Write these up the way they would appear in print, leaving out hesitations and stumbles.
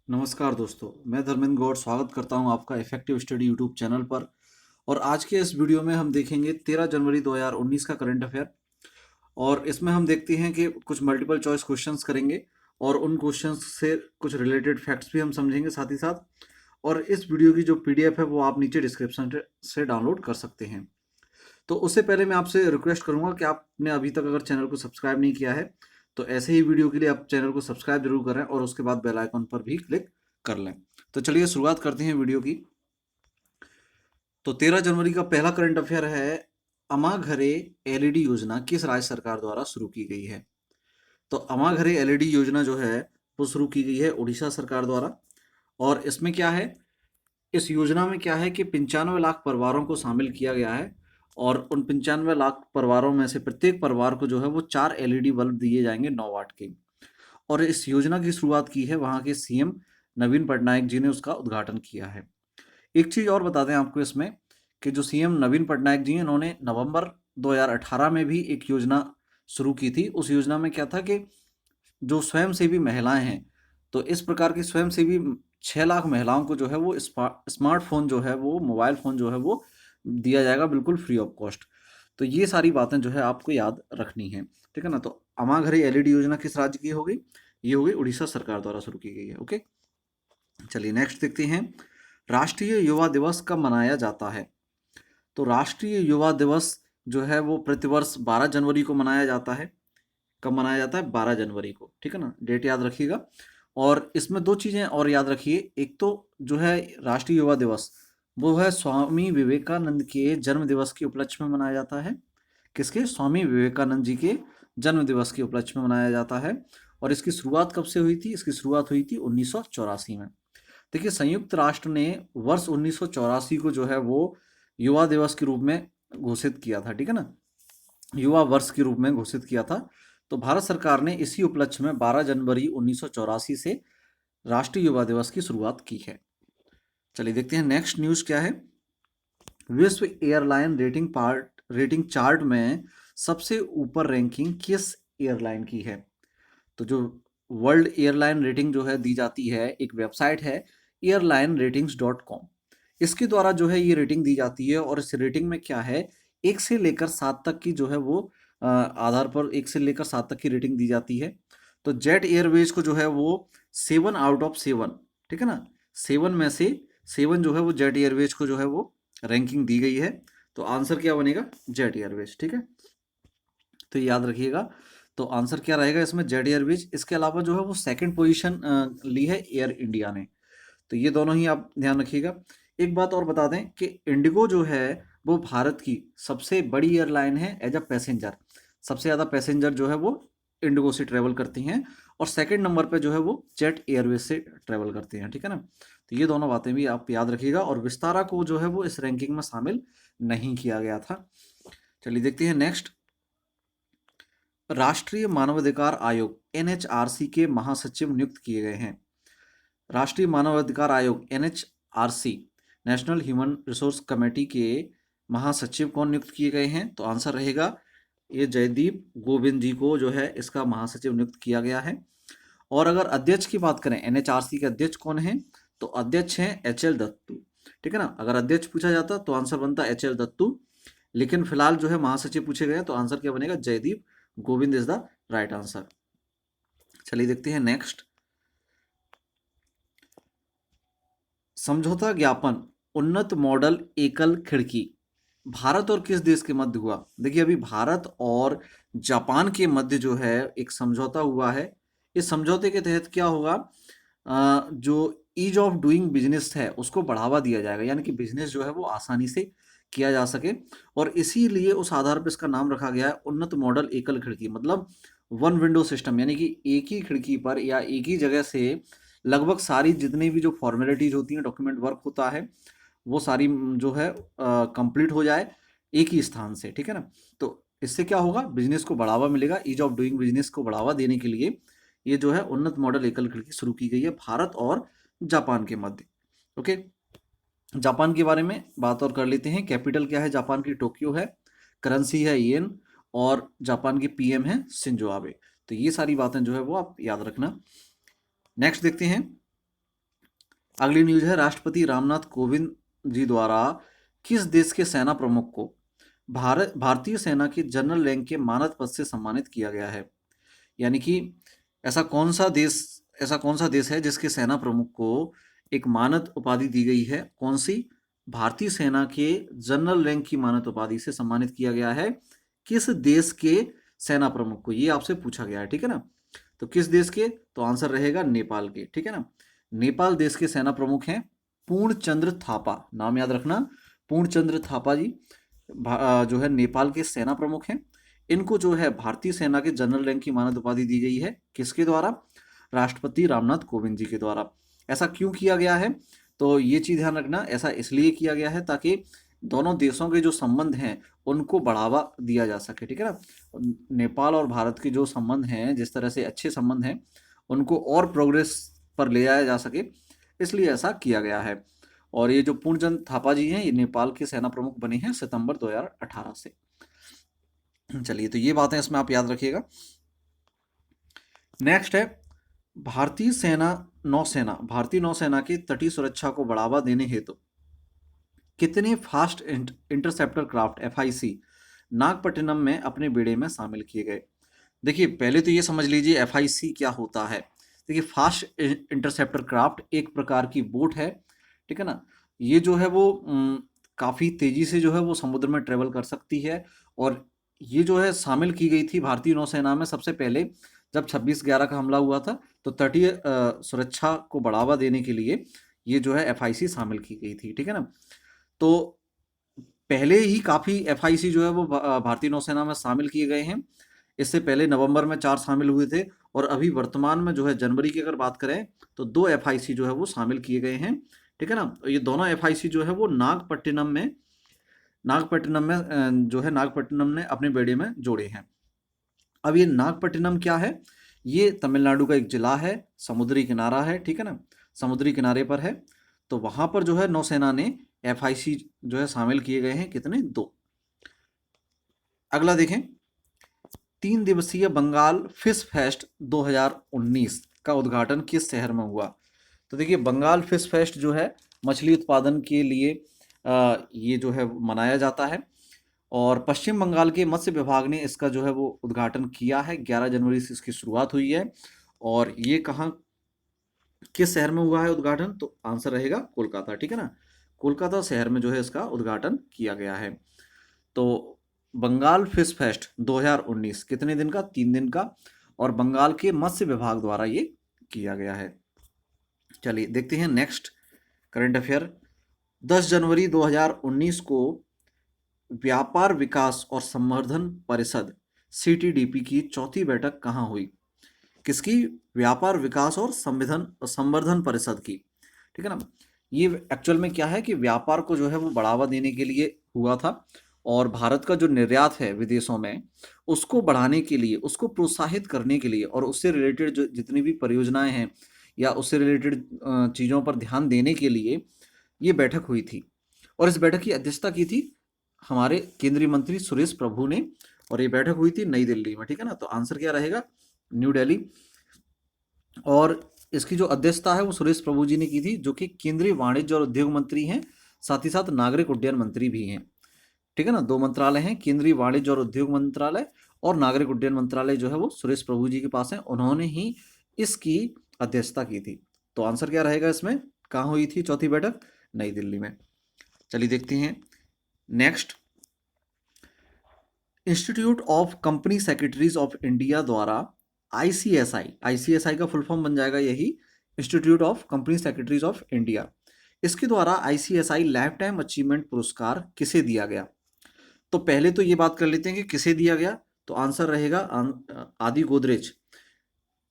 नमस्कार दोस्तों, मैं धर्मेंद्र गौड़ स्वागत करता हूं आपका इफेक्टिव स्टडी यूट्यूब चैनल पर। और आज के इस वीडियो में हम देखेंगे 13 जनवरी 2019 का करंट अफेयर। और इसमें हम देखते हैं कि कुछ मल्टीपल चॉइस क्वेश्चंस करेंगे और उन क्वेश्चंस से कुछ रिलेटेड फैक्ट्स भी हम समझेंगे साथ ही साथ। और इस वीडियो की जो पीडीएफ है वो आप नीचे डिस्क्रिप्शन से डाउनलोड कर सकते हैं। तो उससे पहले मैं आपसे रिक्वेस्ट करूंगा कि आपने अभी तक अगर चैनल को सब्सक्राइब नहीं किया है तो ऐसे ही वीडियो के लिए आप चैनल को सब्सक्राइब जरूर करें और उसके बाद बेल आइकन पर भी क्लिक कर लें। तो चलिए शुरुआत करते हैं वीडियो की। तो 13 जनवरी का पहला करंट अफेयर है, अमा घरे एलईडी योजना किस राज्य सरकार द्वारा शुरू की गई है। तो अमा घरे एलईडी योजना जो है वो शुरू की गई है उड़ीसा सरकार द्वारा। और इसमें क्या है, इस योजना में क्या है कि 95 लाख परिवारों को शामिल किया गया है। और उन 95 लाख परिवारों में से प्रत्येक परिवार को जो है वो 4 एलईडी बल्ब दिए जाएंगे 9 वाट के। और इस योजना की शुरुआत की है वहाँ के सीएम नवीन पटनायक जी ने उसका उद्घाटन किया है। एक चीज़ और बता दें आपको इसमें कि जो सीएम नवीन पटनायक जी हैं इन्होंने नवंबर 2018 में भी एक योजना शुरू की थी। उस योजना में क्या था कि जो स्वयंसेवी महिलाएं हैं, तो इस प्रकार की स्वयंसेवी 6 लाख महिलाओं को जो है वो स्मार्टफोन जो है वो मोबाइल फ़ोन जो है वो दिया जाएगा बिल्कुल फ्री ऑफ कॉस्ट। तो ये सारी बातें जो है आपको याद रखनी है, ठीक है ना। तो अमा घरे एलईडी योजना किस राज्य की हो गई? ये हो गई उड़ीसा सरकार द्वारा शुरू की गई है। ओके, चलिए नेक्स्ट देखते हैं, राष्ट्रीय युवा दिवस कब मनाया जाता है। तो राष्ट्रीय युवा दिवस जो है वो प्रतिवर्ष 12 जनवरी को मनाया जाता है। कब मनाया जाता है? 12 जनवरी को, ठीक है ना, डेट याद रखिएगा। और इसमें दो चीज़ें और याद रखिए, एक तो जो है राष्ट्रीय युवा दिवस वो है स्वामी विवेकानंद के जन्म दिवस के उपलक्ष्य में मनाया जाता है। किसके? स्वामी विवेकानंद जी के जन्म दिवस के उपलक्ष्य में मनाया जाता है। और इसकी शुरुआत कब से हुई थी? इसकी शुरुआत हुई थी 1984 में। देखिए, संयुक्त राष्ट्र ने वर्ष 1984 को जो है वो युवा दिवस के रूप में घोषित किया था, ठीक है ना, युवा वर्ष के रूप में घोषित किया था। तो भारत सरकार ने इसी उपलक्ष्य में 12 जनवरी 1984 से राष्ट्रीय युवा दिवस की शुरुआत की है। चलिए देखते हैं नेक्स्ट न्यूज़ क्या है। विश्व एयरलाइन रेटिंग चार्ट में सबसे ऊपर रैंकिंग किस एयरलाइन की है? तो जो वर्ल्ड एयरलाइन रेटिंग जो है दी जाती है, एक वेबसाइट है airlineratings.com, इसके द्वारा जो है ये रेटिंग दी जाती है। और इस रेटिंग में क्या है, 1 से लेकर 7 तक की जो है वो आधार पर 1 से लेकर 7 तक की रेटिंग दी जाती है। तो जेट एयरवेज को जो है वो 7 आउट ऑफ 7, ठीक है ना, 7 में से 7 जो है वो जेट एयरवेज को जो है वो रैंकिंग दी गई है। तो आंसर क्या बनेगा? जेट एयरवेज, ठीक है। तो ये याद रखिएगा। तो आंसर क्या रहेगा इसमें? Jet Airways. इसके अलावा जो है वो सेकंड पोजीशन ली है एयर इंडिया ने। तो ये दोनों ही आप ध्यान रखिएगा। एक बात और बता दें कि इंडिगो जो है वो भारत की सबसे बड़ी एयरलाइन है एज अ पैसेंजर। सबसे ज़्यादा पैसेंजर जो है वो इंडिगो से ट्रेवल करती हैं। और सेकंड नंबर पे जो है वो जेट एयरवेज से ट्रेवल करते हैं, ठीक है ना। तो ये दोनों बातें भी आप याद रखिएगा। और विस्तारा को जो है वो इस रैंकिंग में शामिल नहीं किया गया था। चलिए देखते हैं नेक्स्ट। राष्ट्रीय मानवाधिकार आयोग एनएचआरसी के महासचिव नियुक्त किए गए हैं। राष्ट्रीय मानवाधिकार आयोग NHRC, national human resource committee के महासचिव कौन नियुक्त किए गए हैं? तो आंसर रहेगा ये जयदीप गोविंद जी को जो है इसका महासचिव नियुक्त किया गया है। और अगर अध्यक्ष की बात करें, एनएचआरसी के अध्यक्ष कौन है? तो अध्यक्ष हैं एचएल दत्तू, ठीक है ना। अगर अध्यक्ष पूछा जाता तो आंसर बनता एचएल दत्तू, लेकिन फिलहाल जो है महासचिव पूछे गए हैं तो आंसर क्या बनेगा? Jaydeep Govind is the right answer. चलिए देखते हैं नेक्स्ट। समझौता ज्ञापन उन्नत मॉडल एकल खिड़की भारत और किस देश के मध्य हुआ? देखिए, अभी भारत और जापान के मध्य जो है एक समझौता हुआ है। इस समझौते के तहत क्या होगा, जो ईज ऑफ डूइंग बिजनेस है उसको बढ़ावा दिया जाएगा, यानी कि बिजनेस जो है वो आसानी से किया जा सके। और इसीलिए उस आधार पर इसका नाम रखा गया है उन्नत मॉडल एकल खिड़की, मतलब वन विंडो सिस्टम, यानी कि एक ही खिड़की पर या एक ही जगह से लगभग सारी जितनी भी जो फॉर्मेलिटीज होती हैं, डॉक्यूमेंट वर्क होता है, वो सारी जो है कंप्लीट हो जाए एक ही स्थान से, ठीक है ना। तो इससे क्या होगा, बिजनेस को बढ़ावा मिलेगा। ईज ऑफ डूइंग बिजनेस को बढ़ावा देने के लिए ये जो है उन्नत मॉडल एकल खिड़की शुरू की गई है भारत और जापान के मध्य। ओके, जापान के बारे में बात और कर लेते हैं। कैपिटल क्या है जापान की? टोक्यो है। करेंसी है येन। और जापान की पीएम है शिंजो आबे। तो ये सारी बातें जो है वो आप याद रखना। नेक्स्ट देखते हैं। अगली न्यूज है, राष्ट्रपति रामनाथ कोविंद जी द्वारा किस देश के सेना प्रमुख को भारतीय सेना के जनरल रैंक के मानद पद से सम्मानित किया गया है? यानी कि ऐसा कौन सा देश ऐसा कौन सा देश है जिसके सेना प्रमुख को एक मानद उपाधि दी गई है? कौन सी? भारतीय सेना के जनरल रैंक की मानद उपाधि से सम्मानित किया गया है किस देश के सेना प्रमुख को? ये आपसे पूछा गया है, ठीक है ना। तो किस देश के? तो आंसर रहेगा नेपाल के, ठीक है ना। नेपाल देश के सेना प्रमुख हैं पूर्णचंद्र थापा, नाम याद रखना, पूर्णचंद्र थापा जी जो है नेपाल के सेना प्रमुख हैं। इनको जो है भारतीय सेना के जनरल रैंक की मानद उपाधि दी गई है, किसके द्वारा? राष्ट्रपति रामनाथ कोविंद जी के द्वारा। ऐसा क्यों किया गया है? तो ये चीज ध्यान रखना, ऐसा इसलिए किया गया है ताकि दोनों देशों के जो संबंध हैं उनको बढ़ावा दिया जा सके, ठीक है ना। नेपाल और भारत के जो संबंध हैं, जिस तरह से अच्छे संबंध हैं, उनको और प्रोग्रेस पर ले जाया जा सके, इसलिए ऐसा किया गया है। और ये जो पूर्णचंद थापा जी हैं, ये नेपाल के सेना प्रमुख बने हैं सितंबर 2018 से। चलिए, तो ये बातें इसमें आप याद रखिएगा। नेक्स्ट है, भारतीय नौसेना की तटीय सुरक्षा को बढ़ावा देने हेतु कितने fast interceptor craft FIC Nagapattinam में अपने बेड़े में शामिल किए गए? देखिए, पहले तो ये समझ लीजिए एफआईसी क्या होता है। देखिए, फास्ट इंटरसेप्टर क्राफ्ट एक प्रकार की बोट है, ठीक है ना। ये जो है वो काफ़ी तेज़ी से जो है वो समुद्र में ट्रेवल कर सकती है। और ये जो है शामिल की गई थी भारतीय नौसेना में सबसे पहले जब 26/11 का हमला हुआ था, तो तटीय सुरक्षा को बढ़ावा देने के लिए ये जो है एफआईसी शामिल की गई थी, ठीक है ना। तो पहले ही काफ़ी एफआईसी जो है वो भारतीय नौसेना में शामिल किए गए हैं। इससे पहले नवंबर में 4 शामिल हुए थे, और अभी वर्तमान में जो है जनवरी की अगर बात करें तो 2 एफआईसी जो है वो शामिल किए गए हैं, ठीक है ना। तो ये दोनों एफआईसी जो है वो नागपट्टिनम ने अपने बेड़े में जोड़े हैं। अब ये नागपट्टिनम क्या है? ये तमिलनाडु का एक जिला है, समुद्री किनारा है, ठीक है ना, समुद्री किनारे पर है। तो वहां पर जो है नौसेना ने एफआईसी जो है शामिल किए गए हैं, कितने? 2। अगला देखें, 3 दिवसीय बंगाल फिश फेस्ट 2019 का उद्घाटन किस शहर में हुआ? तो देखिए, बंगाल फिश फेस्ट जो है मछली उत्पादन के लिए ये जो है मनाया जाता है, और पश्चिम बंगाल के मत्स्य विभाग ने इसका जो है वो उद्घाटन किया है। 11 जनवरी से इसकी शुरुआत हुई है। और ये कहाँ, किस शहर में हुआ है उद्घाटन? तो आंसर रहेगा कोलकाता, ठीक है ना। कोलकाता शहर में जो है इसका उद्घाटन किया गया है। तो बंगाल फिश फेस्ट 2019 कितने दिन का? 3 दिन का, और बंगाल के मत्स्य विभाग द्वारा ये किया गया है। चलिए देखते हैं नेक्स्ट करंट अफेयर। 10 जनवरी 2019 को व्यापार विकास और संवर्धन परिषद सीटीडीपी की चौथी बैठक कहाँ हुई? किसकी? व्यापार विकास और संवर्धन परिषद की, ठीक है ना। ये एक्चुअल में क्या है कि व्यापार को जो है वो बढ़ावा देने के लिए हुआ था, और भारत का जो निर्यात है विदेशों में, उसको बढ़ाने के लिए, उसको प्रोत्साहित करने के लिए, और उससे रिलेटेड जो जितनी भी परियोजनाएं हैं या उससे रिलेटेड चीज़ों पर ध्यान देने के लिए ये बैठक हुई थी। और इस बैठक की अध्यक्षता की थी हमारे केंद्रीय मंत्री सुरेश प्रभु ने, और ये बैठक हुई थी नई दिल्ली में, ठीक है ना। तो आंसर क्या रहेगा? न्यू दिल्ली। और इसकी जो अध्यक्षता है वो सुरेश प्रभु जी ने की थी, जो कि केंद्रीय वाणिज्य और उद्योग मंत्री हैं, साथ ही साथ नागरिक उड्डयन मंत्री भी हैं, ठीक है ना। 2 मंत्रालय हैं, केंद्रीय वाणिज्य और उद्योग मंत्रालय और नागरिक उड्डयन मंत्रालय जो है वो सुरेश प्रभु जी के पास है। उन्होंने ही इसकी अध्यक्षता की थी। तो आंसर क्या रहेगा इसमें? कहाँ हुई थी चौथी बैठक? नई दिल्ली में। चलिए देखते हैं next. Institute of company secretaries of India द्वारा आईसीएसआई का फुल फॉर्म बन जाएगा यही, institute of company secretaries of India. इसके द्वारा आईसीएसआई लाइफ टाइम अचीवमेंट पुरस्कार किसे दिया गया? तो पहले तो ये बात कर लेते हैं कि किसे दिया गया। तो आंसर रहेगा आदि गोदरेज,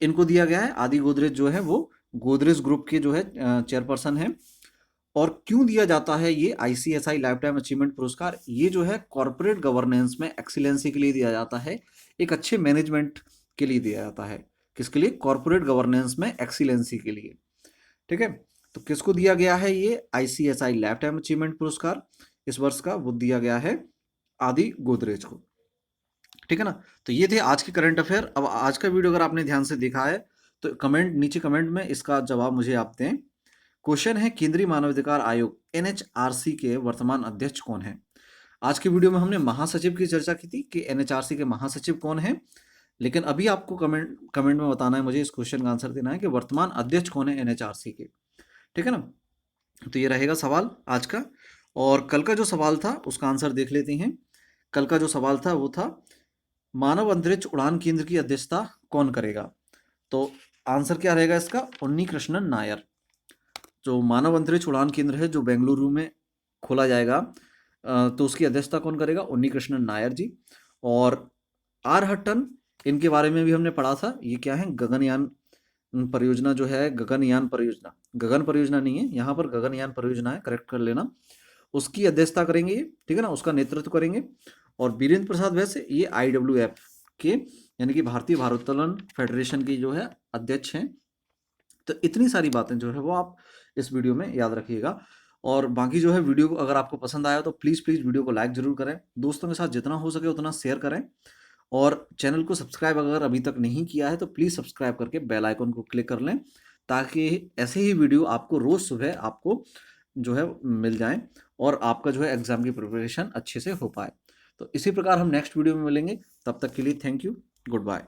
इनको दिया गया है। आदि गोदरेज जो है वो गोदरेज ग्रुप के जो है चेयरपर्सन है। और क्यों दिया जाता है ये आईसीएसआई लाइफ टाइम अचीवमेंट पुरस्कार? ये जो है कॉर्पोरेट गवर्नेंस में एक्सीलेंसी के लिए दिया जाता है, एक अच्छे मैनेजमेंट के लिए दिया जाता है। किसके लिए? कॉर्पोरेट गवर्नेंस में एक्सीलेंसी के लिए, ठीक है। तो किसको दिया गया है ये आईसीएसआई लाइफ टाइम अचीवमेंट पुरस्कार इस वर्ष का? वो दिया गया है आदि गोदरेज को, ठीक है ना। तो ये थे आज के करंट अफेयर। अब आज का वीडियो अगर आपने ध्यान से देखा है तो नीचे कमेंट में इसका जवाब मुझे आप दें। क्वेश्चन है केंद्रीय मानवाधिकार आयोग एनएचआरसी के वर्तमान अध्यक्ष कौन है। आज की वीडियो में हमने महासचिव की चर्चा की थी कि एनएचआरसी के महासचिव कौन है, लेकिन अभी आपको कमेंट में बताना है, मुझे इस क्वेश्चन का आंसर देना है कि वर्तमान अध्यक्ष कौन है एनएचआरसी के। ठीक है ना, तो ये रहेगा सवाल आज का। और कल का जो सवाल था उसका आंसर देख लेते हैं। कल का जो सवाल था वो था मानव अंतरिक्ष उड़ान केंद्र की अध्यक्षता कौन करेगा। तो आंसर क्या रहेगा इसका, उन्नी कृष्णन नायर। जो मानव अंतरिक्ष उड़ान केंद्र है जो बेंगलुरु में खोला जाएगा, तो उसकी अध्यक्षता कौन करेगा, उन्नी कृष्णन नायर जी। और आर हट्टन, इनके बारे में भी हमने पढ़ा था। ये क्या है, गगनयान परियोजना जो है, गगनयान परियोजना, गगन परियोजना नहीं है यहाँ पर, गगनयान परियोजना है, करेक्ट कर लेना। उसकी अध्यक्षता करेंगे ये, ठीक है ना, उसका नेतृत्व करेंगे। और वीरेंद्र प्रसाद वैसे ये IWF के यानी कि भारतीय भारोत्तोलन फेडरेशन की जो है अध्यक्ष हैं। तो इतनी सारी बातें जो है वो आप इस वीडियो में याद रखिएगा। और बाकी जो है वीडियो को अगर आपको पसंद आया तो प्लीज़ वीडियो को लाइक जरूर करें, दोस्तों के साथ जितना हो सके उतना शेयर करें, और चैनल को सब्सक्राइब अगर अभी तक नहीं किया है तो प्लीज़ सब्सक्राइब करके बेल आइकन को क्लिक कर लें, ताकि ऐसे ही वीडियो आपको रोज़ सुबह आपको जो है मिल जाएं और आपका जो है एग्ज़ाम की प्रिपरेशन अच्छे से हो पाए। तो इसी प्रकार हम नेक्स्ट वीडियो में मिलेंगे, तब तक के लिए थैंक यू, गुड बाय।